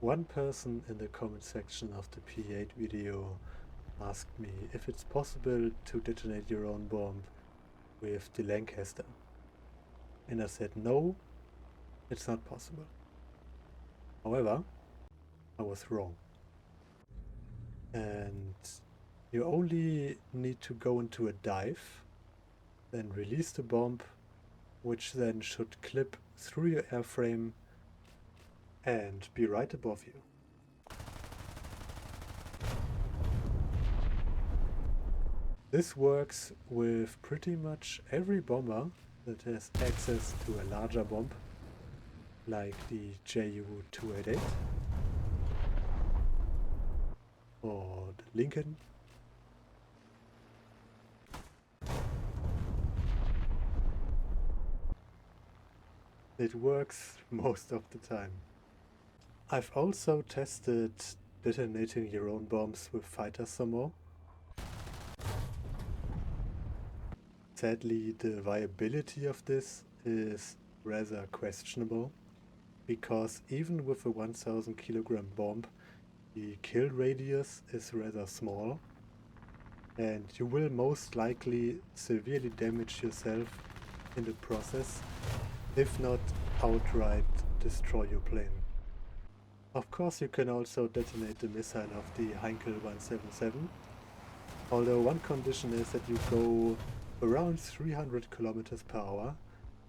One person in the comment section of the P8 video asked me if it's possible to detonate your own bomb with the Lancaster. And I said no, it's not possible. However, I was wrong. And you only need to go into a dive, then release the bomb, which then should clip through your airframe and be right above you. This works with pretty much every bomber that has access to a larger bomb, like the Ju-288 or the Lincoln. It works most of the time. I've also tested detonating your own bombs with fighters some more. Sadly, the viability of this is rather questionable, because even with a 1000 kilogram bomb, the kill radius is rather small, and you will most likely severely damage yourself in the process, if not outright destroy your plane. Of course, you can also detonate the missile of the Heinkel 177, although one condition is that you go around 300 kilometers per hour,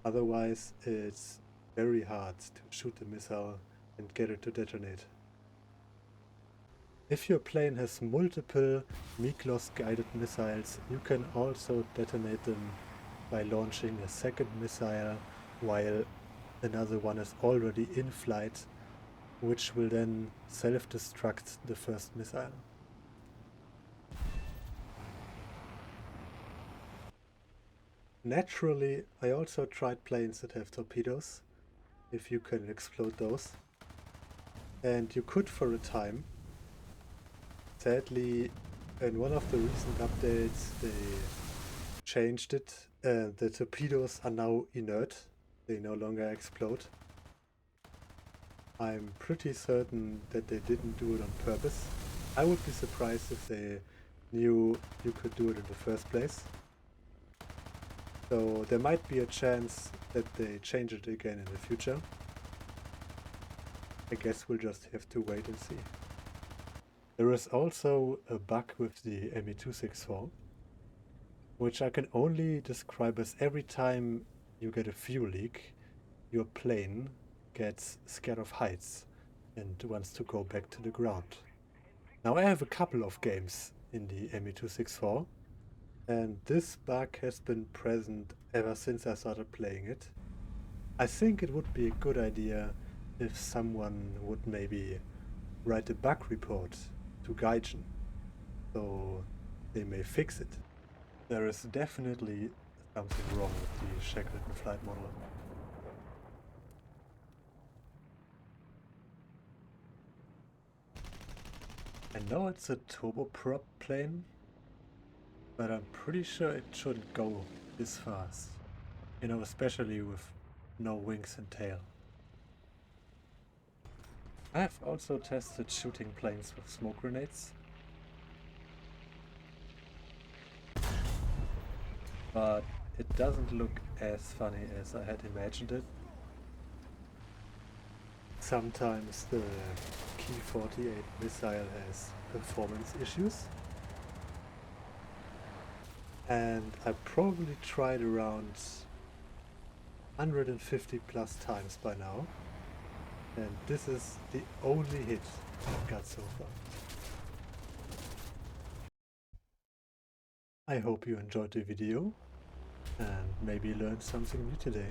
otherwise it's very hard to shoot the missile and get it to detonate. If your plane has multiple Miklos guided missiles, you can also detonate them by launching a second missile while another one is already in flight, which will then self-destruct the first missile. Naturally, I also tried planes that have torpedoes, if you can explode those. And you could for a time. Sadly, in one of the recent updates they changed it. The torpedoes are now inert. They no longer explode. I'm pretty certain that they didn't do it on purpose. I would be surprised if they knew you could do it in the first place. So there might be a chance that they change it again in the future. I guess we'll just have to wait and see. There is also a bug with the Me-264, which I can only describe as every time you get a fuel leak, your plane gets scared of heights and wants to go back to the ground. Now I have a couple of games in the Me-264, and this bug has been present ever since I started playing it. I think it would be a good idea if someone would maybe write a bug report to Gaijin, so they may fix it. There is definitely something wrong with the Shackleton flight model. I know it's a turboprop plane, but I'm pretty sure it shouldn't go this fast. You know, especially with no wings and tail. I've also tested shooting planes with smoke grenades. But it doesn't look as funny as I had imagined it. Sometimes the Ki-48 missile has performance issues. And I probably tried around 150 plus times by now. And this is the only hit I've got so far. I hope you enjoyed the video and maybe learned something new today.